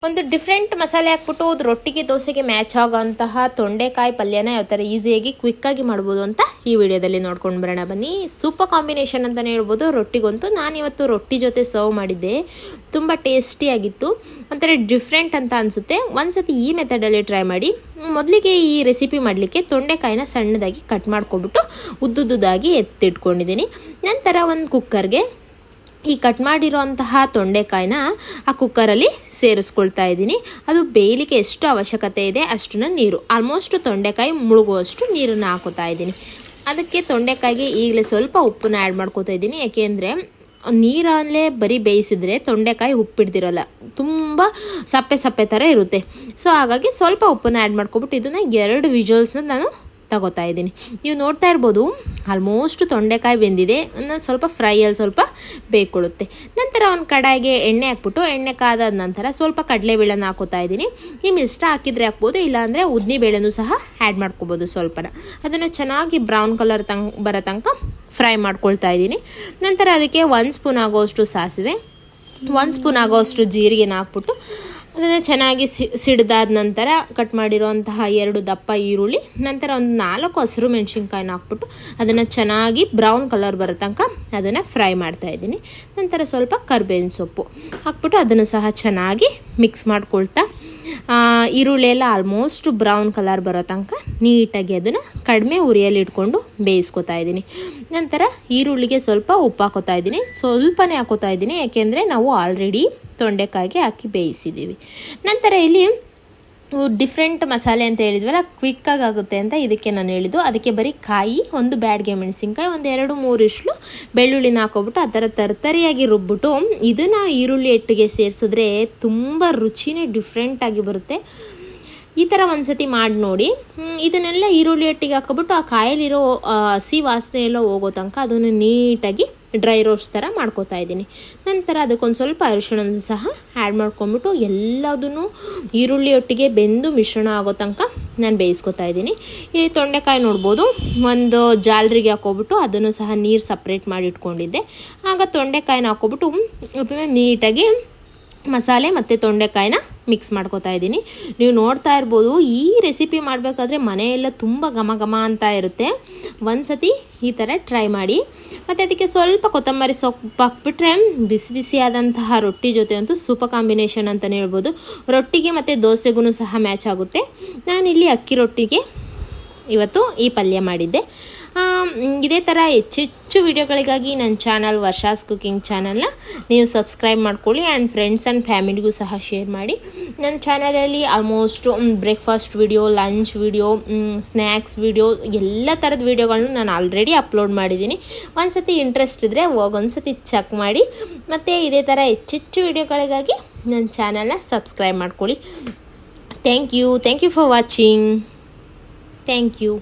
ಒಂದು ಡಿಫ್ರೆಂಟ್ ಮಸಾಲೆ ಹಾಕ್ಬಿಟ್ಟು ರೊಟ್ಟಿಗೆ ದೋಸೆಗೆ ಮ್ಯಾಚ್ ಆಗೋಂತಹ ತೊಂಡೆಕಾಯಿ ಪಲ್ಯನ ಯಾವ ಥರ ಈಸಿಯಾಗಿ ಕ್ವಿಕ್ಕಾಗಿ ಮಾಡ್ಬೋದು ಅಂತ ಈ ವಿಡಿಯೋದಲ್ಲಿ ನೋಡ್ಕೊಂಡು ಬರೋಣ ಬನ್ನಿ. ಸೂಪರ್ ಕಾಂಬಿನೇಷನ್ ಅಂತಲೇ ಹೇಳ್ಬೋದು ರೊಟ್ಟಿಗಂತೂ. ನಾನಿವತ್ತು ರೊಟ್ಟಿ ಜೊತೆ ಸರ್ವ್ ಮಾಡಿದ್ದೆ, ತುಂಬ ಟೇಸ್ಟಿಯಾಗಿತ್ತು, ಒಂಥರ ಡಿಫ್ರೆಂಟ್ ಅಂತ ಅನಿಸುತ್ತೆ. ಒಂದ್ಸತಿ ಈ ಮೆಥಡಲ್ಲಿ ಟ್ರೈ ಮಾಡಿ. ಮೊದಲಿಗೆ ಈ ರೆಸಿಪಿ ಮಾಡಲಿಕ್ಕೆ ತೊಂಡೆಕಾಯಿನ ಸಣ್ಣದಾಗಿ ಕಟ್ ಮಾಡ್ಕೊಬಿಟ್ಟು ಉದ್ದುದ್ದಾಗಿ ಎತ್ತಿಟ್ಕೊಂಡಿದ್ದೀನಿ. ನಂತರ ಒಂದು ಕುಕ್ಕರ್ಗೆ ಈ ಕಟ್ ಮಾಡಿರೋಂತಹ ತೊಂಡೆಕಾಯಿನ ಆ ಕುಕ್ಕರಲ್ಲಿ ಸೇರಿಸ್ಕೊಳ್ತಾ ಇದ್ದೀನಿ. ಅದು ಬೇಯಲಿಕ್ಕೆ ಎಷ್ಟು ಅವಶ್ಯಕತೆ ಇದೆ ಅಷ್ಟನ್ನ ನೀರು, ಆಲ್ಮೋಸ್ಟ್ ತೊಂಡೆಕಾಯಿ ಮುಳುಗುವಷ್ಟು ನೀರನ್ನು ಹಾಕೋತಾ ಇದ್ದೀನಿ. ಅದಕ್ಕೆ ತೊಂಡೆಕಾಯಿಗೆ ಈಗಲೇ ಸ್ವಲ್ಪ ಉಪ್ಪನ್ನ ಆ್ಯಡ್ ಮಾಡ್ಕೋತಾ ಇದ್ದೀನಿ. ಯಾಕೆಂದರೆ ನೀರಲ್ಲೇ ಬರೀ ಬೇಯಿಸಿದ್ರೆ ತೊಂಡೆಕಾಯಿ ಉಪ್ಪಿಡ್ದಿರಲ್ಲ, ತುಂಬ ಸಪ್ಪೆ ಸಪ್ಪೆ ಥರ ಇರುತ್ತೆ. ಸೊ ಹಾಗಾಗಿ ಸ್ವಲ್ಪ ಉಪ್ಪನ್ನು ಆ್ಯಡ್ ಮಾಡ್ಕೊಬಿಟ್ಟು ಇದನ್ನು 2 ವಿಜಲ್ಸ್ನ ನಾನು ತಗೋತಾ ಇದ್ದೀನಿ. ನೀವು ನೋಡ್ತಾ ಇರ್ಬೋದು ಆಲ್ಮೋಸ್ಟ್ ತೊಂಡೆಕಾಯಿ ಬೆಂದಿದೆ. ಸ್ವಲ್ಪ ಫ್ರೈಯಲ್ಲಿ ಸ್ವಲ್ಪ ಬೇಯ್ಕೊಳ್ಳುತ್ತೆ. ನಂತರ ಒಂದು ಕಡಾಯಿಗೆ ಎಣ್ಣೆ ಹಾಕ್ಬಿಟ್ಟು ಎಣ್ಣೆ ಕಾದಾದ ನಂತರ ಸ್ವಲ್ಪ ಕಡಲೆಬೇಳೆನ ಹಾಕೋತಾ ಇದ್ದೀನಿ. ನಿಮ್ಮ ಇಷ್ಟ ಹಾಕಿದರೆ ಹಾಕ್ಬೋದು, ಇಲ್ಲಾಂದರೆ ಉದ್ದಿನ ಬೇಳೆನೂ ಸಹ ಆ್ಯಡ್ ಮಾಡ್ಕೋಬೋದು. ಸ್ವಲ್ಪನ ಅದನ್ನು ಚೆನ್ನಾಗಿ ಬ್ರೌನ್ ಕಲರ್ ಬರೋ ತನಕ ಫ್ರೈ ಮಾಡ್ಕೊಳ್ತಾ ಇದ್ದೀನಿ. ನಂತರ ಅದಕ್ಕೆ 1 ಸ್ಪೂನ್ ಆಗೋಷ್ಟು ಸಾಸಿವೆ, 1 ಸ್ಪೂನ್ ಆಗೋಷ್ಟು ಜೀರಿಗೆನ ಹಾಕ್ಬಿಟ್ಟು ಅದನ್ನು ಚೆನ್ನಾಗಿ ಸಿಡ್ದಾದ ನಂತರ ಕಟ್ ಮಾಡಿರೋಂತಹ 2 ದಪ್ಪ ಈರುಳ್ಳಿ, ನಂತರ ಒಂದು 4 ಹಸಿರು ಮೆಣಸಿನ್ಕಾಯಿನ ಹಾಕ್ಬಿಟ್ಟು ಅದನ್ನು ಚೆನ್ನಾಗಿ ಬ್ರೌನ್ ಕಲರ್ ಬರೋ ತನಕ ಅದನ್ನು ಫ್ರೈ ಮಾಡ್ತಾ ಇದ್ದೀನಿ. ನಂತರ ಸ್ವಲ್ಪ ಕರಿಬೇವಿನ ಸೊಪ್ಪು ಹಾಕ್ಬಿಟ್ಟು ಅದನ್ನು ಸಹ ಚೆನ್ನಾಗಿ ಮಿಕ್ಸ್ ಮಾಡ್ಕೊಳ್ತಾ ಈರುಳ್ಳಿ ಎಲ್ಲ ಆಲ್ಮೋಸ್ಟ್ ಬ್ರೌನ್ ಕಲರ್ ಬರೋ ತನಕ ನೀಟಾಗಿ ಅದನ್ನು ಕಡಿಮೆ ಉರಿಯಲ್ಲಿ ಇಟ್ಕೊಂಡು ಬೇಯಿಸ್ಕೊತಾ ಇದ್ದೀನಿ. ನಂತರ ಈರುಳ್ಳಿಗೆ ಸ್ವಲ್ಪ ಉಪ್ಪು ಹಾಕೋತಾ ಇದ್ದೀನಿ, ಸ್ವಲ್ಪನೇ ಹಾಕೋತಾ ಇದ್ದೀನಿ, ಯಾಕೆಂದರೆ ನಾವು ಆಲ್ರೆಡಿ ತೊಂಡೆಕಾಯಿಗೆ ಹಾಕಿ ಬೇಯಿಸಿದ್ದೀವಿ. ನಂತರ ಇಲ್ಲಿ ಡಿಫ್ರೆಂಟ್ ಮಸಾಲೆ ಅಂತ ಹೇಳಿದ್ವಲ್ಲ, ಕ್ವಿಕ್ಕಾಗಿ ಆಗುತ್ತೆ ಅಂತ ಇದಕ್ಕೆ ನಾನು ಹೇಳಿದ್ದು. ಅದಕ್ಕೆ ಬರೀ ಕಾಯಿ, 1 ಬ್ಯಾಡ್ಗೆ ಮೆಣಸಿನ್ಕಾಯಿ, ಒಂದು 2-3 ಇಷ್ಟು ಬೆಳ್ಳುಳ್ಳಿನ ಹಾಕೋಬಿಟ್ಟು ಆ ಥರ ತರತರಿಯಾಗಿ ರುಬ್ಬಿಟ್ಟು ಇದನ್ನು ಈರುಳ್ಳಿ ಹಿಟ್ಟಿಗೆ ಸೇರಿಸಿದ್ರೆ ತುಂಬ ರುಚಿನೇ ಡಿಫ್ರೆಂಟಾಗಿ ಬರುತ್ತೆ. ಈ ಥರ ಒಂದ್ಸತಿ ಮಾಡಿ ನೋಡಿ. ಇದನ್ನೆಲ್ಲ ಈರುಳ್ಳಿ ಹಿಟ್ಟಿಗೆ ಹಾಕೋಬಿಟ್ಟು ಆ ಕಾಯಲ್ಲಿರೋ ಹಸಿ ವಾಸನೆ ಎಲ್ಲ ಹೋಗೋ ತನಕ ಅದನ್ನು ನೀಟಾಗಿ ಡ್ರೈ ರೋಸ್ಟ್ ಥರ ಮಾಡ್ಕೋತಾ ಇದ್ದೀನಿ. ನಂತರ ಅದಕ್ಕೊಂದು ಸ್ವಲ್ಪ ಅರಿಶಿಣ ಸಹ ಆ್ಯಡ್ ಮಾಡ್ಕೊಂಬಿಟ್ಟು ಎಲ್ಲದನ್ನು ಈರುಳ್ಳಿ ಒಟ್ಟಿಗೆ ಬೆಂದು ಮಿಶ್ರಣ ಆಗೋ ತನಕ ನಾನು ಬೇಯಿಸ್ಕೊತಾ ಇದ್ದೀನಿ. ಈ ತೊಂಡೆಕಾಯಿ ನೋಡ್ಬೋದು ಒಂದು ಜಾಲರಿಗೆ ಹಾಕೋಬಿಟ್ಟು ಅದನ್ನು ಸಹ ನೀರು ಸಪ್ರೇಟ್ ಮಾಡಿ ಇಟ್ಕೊಂಡಿದ್ದೆ. ಆಗ ತೊಂಡೆಕಾಯಿನ ಹಾಕೋಬಿಟ್ಟು ಅದನ್ನು ನೀಟಾಗಿ ಮಸಾಲೆ ಮತ್ತು ತೊಂಡೆಕಾಯಿನ ಮಿಕ್ಸ್ ಮಾಡ್ಕೋತಾ ಇದ್ದೀನಿ. ನೀವು ನೋಡ್ತಾ ಇರ್ಬೋದು ಈ ರೆಸಿಪಿ ಮಾಡಬೇಕಾದ್ರೆ ಮನೆಯೆಲ್ಲ ತುಂಬ ಘಮ ಘಮ ಅಂತ ಇರುತ್ತೆ. ಒಂದ್ಸತಿ ಈ ಥರ ಟ್ರೈ ಮಾಡಿ. ಮತ್ತು ಅದಕ್ಕೆ ಸ್ವಲ್ಪ ಕೊತ್ತಂಬರಿ ಸೊಪ್ಪು ಹಾಕ್ಬಿಟ್ರೆ ಬಿಸಿ ಬಿಸಿಯಾದಂತಹ ರೊಟ್ಟಿ ಜೊತೆ ಅಂತೂ ಸೂಪರ್ ಕಾಂಬಿನೇಷನ್ ಅಂತಲೇ ಹೇಳ್ಬೋದು. ರೊಟ್ಟಿಗೆ ಮತ್ತು ದೋಸೆಗೂ ಸಹ ಮ್ಯಾಚ್ ಆಗುತ್ತೆ. ನಾನಿಲ್ಲಿ ಅಕ್ಕಿ ರೊಟ್ಟಿಗೆ ಇವತ್ತು ಈ ಪಲ್ಯ ಮಾಡಿದ್ದೆ. ಇದೇ ಥರ ಹೆಚ್ಚೆಚ್ಚು ವಿಡಿಯೋಗಳಿಗಾಗಿ ನನ್ನ ಚಾನಲ್ ವರ್ಷಾಸ್ ಕುಕಿಂಗ್ ಚಾನಲ್ನ ನೀವು ಸಬ್ಸ್ಕ್ರೈಬ್ ಮಾಡ್ಕೊಳ್ಳಿ ಆ್ಯಂಡ್ ಫ್ರೆಂಡ್ಸ್ ಆ್ಯಂಡ್ ಫ್ಯಾಮಿಲಿಗೂ ಸಹ ಶೇರ್ ಮಾಡಿ. ನನ್ನ ಚಾನಲಲ್ಲಿ almost breakfast video, lunch video, snacks video ಎಲ್ಲ ಥರದ ವಿಡಿಯೋಗಳನ್ನೂ ನಾನು ಆಲ್ರೆಡಿ ಅಪ್ಲೋಡ್ ಮಾಡಿದ್ದೀನಿ. ಒಂದ್ಸತಿ ಇಂಟ್ರೆಸ್ಟ್ ಇದ್ದರೆ ಒಂದ್ಸತಿ ಚೆಕ್ ಮಾಡಿ. ಮತ್ತು ಇದೇ ಥರ ಹೆಚ್ಚೆಚ್ಚು ವಿಡಿಯೋಗಳಿಗಾಗಿ ನನ್ನ ಚಾನಲ್ನ ಸಬ್ಸ್ಕ್ರೈಬ್ ಮಾಡ್ಕೊಳ್ಳಿ. Thank you for watching. Thank you.